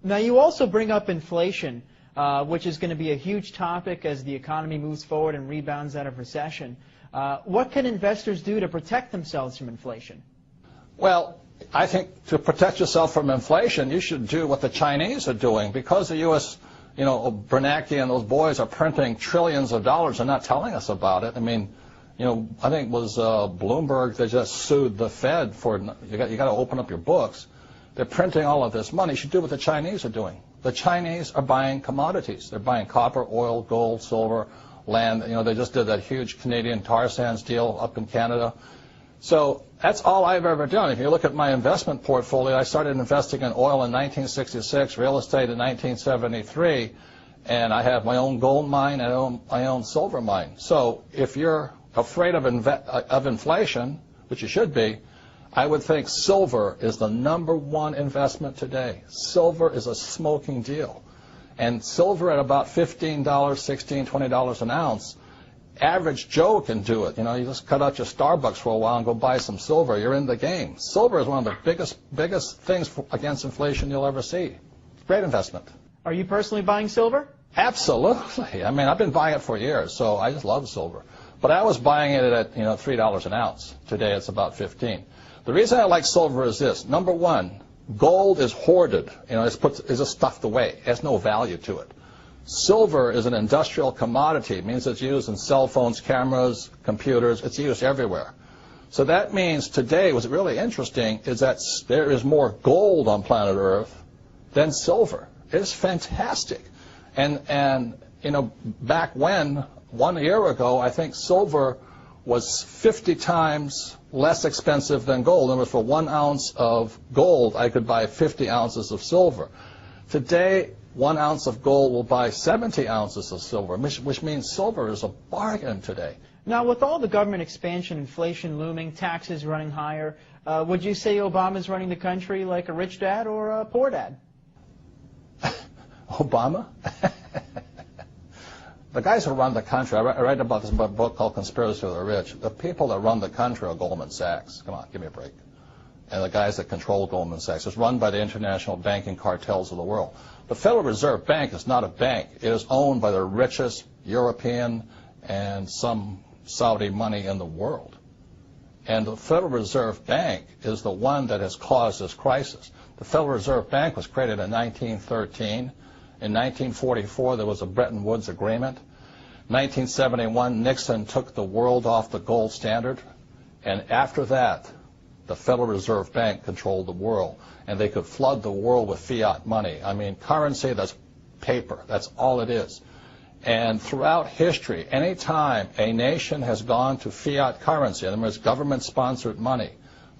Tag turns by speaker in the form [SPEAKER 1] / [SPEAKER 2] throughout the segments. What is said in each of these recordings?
[SPEAKER 1] Now, you also bring up inflation, which is going to be a huge topic as the economy moves forward and rebounds out of recession. What can investors do to protect themselves from inflation?
[SPEAKER 2] Well, I think to protect yourself from inflation, you should do what the Chinese are doing. Because the U.S., Bernanke and those boys are printing trillions of dollars and not telling us about it. I mean, I think it was Bloomberg that just sued the Fed for, you got to open up your books. They're printing all of this money. You should do what the Chinese are doing. The Chinese are buying commodities. They're buying copper, oil, gold, silver, land. They just did that huge Canadian tar sands deal up in Canada. So that's all I've ever done. If you look at my investment portfolio, I started investing in oil in 1966, real estate in 1973, and I have my own gold mine and my own silver mine. So if you're afraid of inflation, which you should be, I would think silver is the #1 investment today. Silver is a smoking deal. And silver at about $15, $16, $20 an ounce, average Joe can do it. You just cut out your Starbucks for a while and go buy some silver. You're in the game. Silver is one of the biggest things against inflation you'll ever see. Great investment.
[SPEAKER 1] Are you personally buying silver?
[SPEAKER 2] Absolutely. I mean, I've been buying it for years, so I just love silver. But I was buying it at $3 an ounce. Today it's about 15. The reason I like silver is this. Number one, gold is hoarded. It's just stuffed away. It has no value to it. Silver is an industrial commodity. It means it's used in cell phones, cameras, computers. It's used everywhere. So that means today what's really interesting is that there is more gold on planet Earth than silver. It's fantastic. And back when, 1 year ago, I think silver was 50 times less expensive than gold. In other words, for 1 ounce of gold, I could buy 50 ounces of silver. Today, 1 ounce of gold will buy 70 ounces of silver, which means silver is a bargain today.
[SPEAKER 1] Now, with all the government expansion, inflation looming, taxes running higher, would you say Obama's running the country like a rich dad or a poor dad?
[SPEAKER 2] Obama? The guys who run the country, I write about this in a book called Conspiracy of the Rich. The people that run the country are Goldman Sachs. Come on, give me a break. And the guys that control Goldman Sachs. It's run by the international banking cartels of the world. The Federal Reserve Bank is not a bank. It is owned by the richest European and some Saudi money in the world. And the Federal Reserve Bank is the one that has caused this crisis. The Federal Reserve Bank was created in 1913. In 1944, there was a Bretton Woods Agreement. 1971, Nixon took the world off the gold standard. And after that, the Federal Reserve Bank controlled the world. And they could flood the world with fiat money. I mean, currency, that's paper. That's all it is. And throughout history, any time a nation has gone to fiat currency, in other words, government-sponsored money,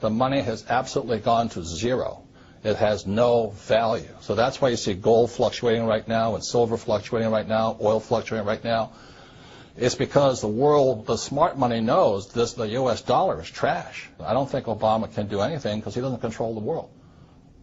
[SPEAKER 2] the money has absolutely gone to zero. It has no value. So that's why you see gold fluctuating right now and silver fluctuating right now, oil fluctuating right now. It's because the world, the smart money knows the U.S. dollar is trash. I don't think Obama can do anything because he doesn't control the world.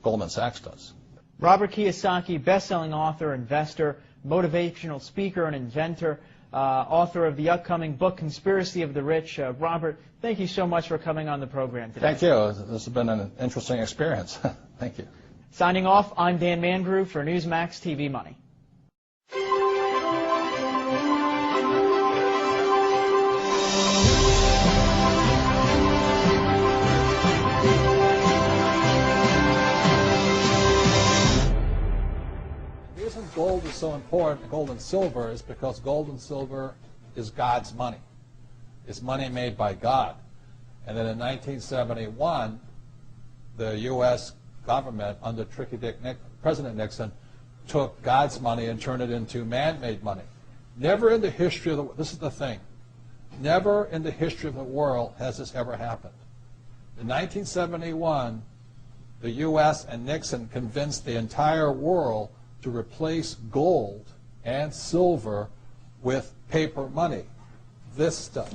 [SPEAKER 2] Goldman Sachs does.
[SPEAKER 1] Robert Kiyosaki, best-selling author, investor, motivational speaker, and inventor, author of the upcoming book, Conspiracy of the Rich. Robert, thank you so much for coming on the program today.
[SPEAKER 2] Thank you. This has been an interesting experience. Thank you.
[SPEAKER 1] Signing off, I'm Dan Mangrew for Newsmax TV Money.
[SPEAKER 2] The reason gold is so important, gold and silver, is because gold and silver is God's money. It's money made by God. And then in 1971, the U.S. government, under President Nixon, took God's money and turned it into man-made money. Never in the history of the world, this is the thing, never in the history of the world has this ever happened. In 1971, the U.S. and Nixon convinced the entire world to replace gold and silver with paper money. This stuff.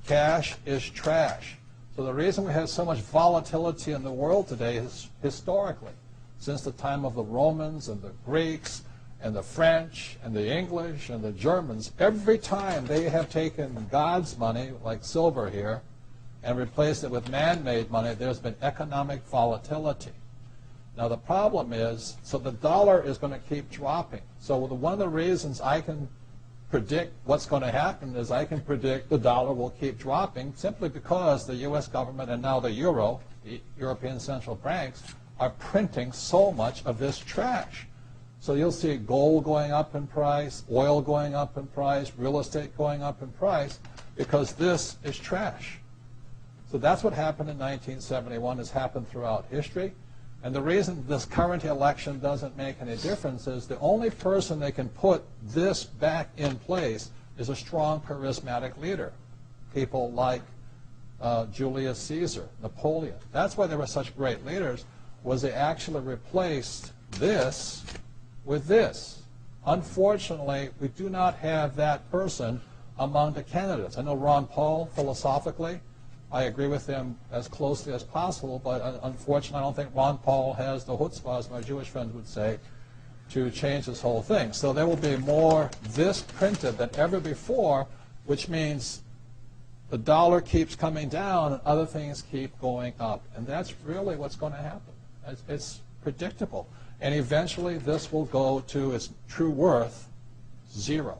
[SPEAKER 2] Cash is trash. So the reason we have so much volatility in the world today is historically, since the time of the Romans and the Greeks and the French and the English and the Germans, every time they have taken God's money, like silver here, and replaced it with man-made money, there's been economic volatility. Now the problem is, so the dollar is going to keep dropping. So one of the reasons I can predict what's going to happen is I can predict the dollar will keep dropping simply because the U.S. government and now the euro, the European central banks, are printing so much of this trash. So you'll see gold going up in price, oil going up in price, real estate going up in price, because this is trash. So that's what happened in 1971, has happened throughout history. And the reason this current election doesn't make any difference is the only person that can put this back in place is a strong, charismatic leader. People like Julius Caesar, Napoleon. That's why they were such great leaders, was they actually replaced this with this. Unfortunately, we do not have that person among the candidates. I know Ron Paul, philosophically, I agree with him as closely as possible, but unfortunately I don't think Ron Paul has the chutzpah, as my Jewish friends would say, to change this whole thing. So there will be more this printed than ever before, which means the dollar keeps coming down and other things keep going up. And that's really what's going to happen. It's predictable. And eventually this will go to its true worth, zero.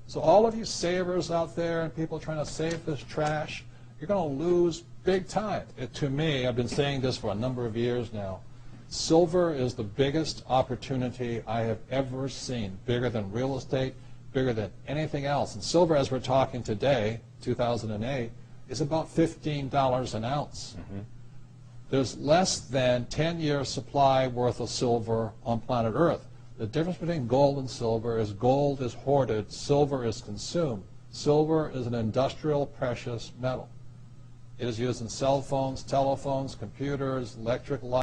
[SPEAKER 2] So all of you savers out there and people trying to save this trash, you're going to lose big time. To me, I've been saying this for a number of years now, silver is the biggest opportunity I have ever seen, bigger than real estate, bigger than anything else. And silver, as we're talking today, 2008, is about $15 an ounce. Mm-hmm. There's less than 10-year supply worth of silver on planet Earth. The difference between gold and silver is gold is hoarded, silver is consumed. Silver is an industrial precious metal. It is used in cell phones, telephones, computers, electric lights.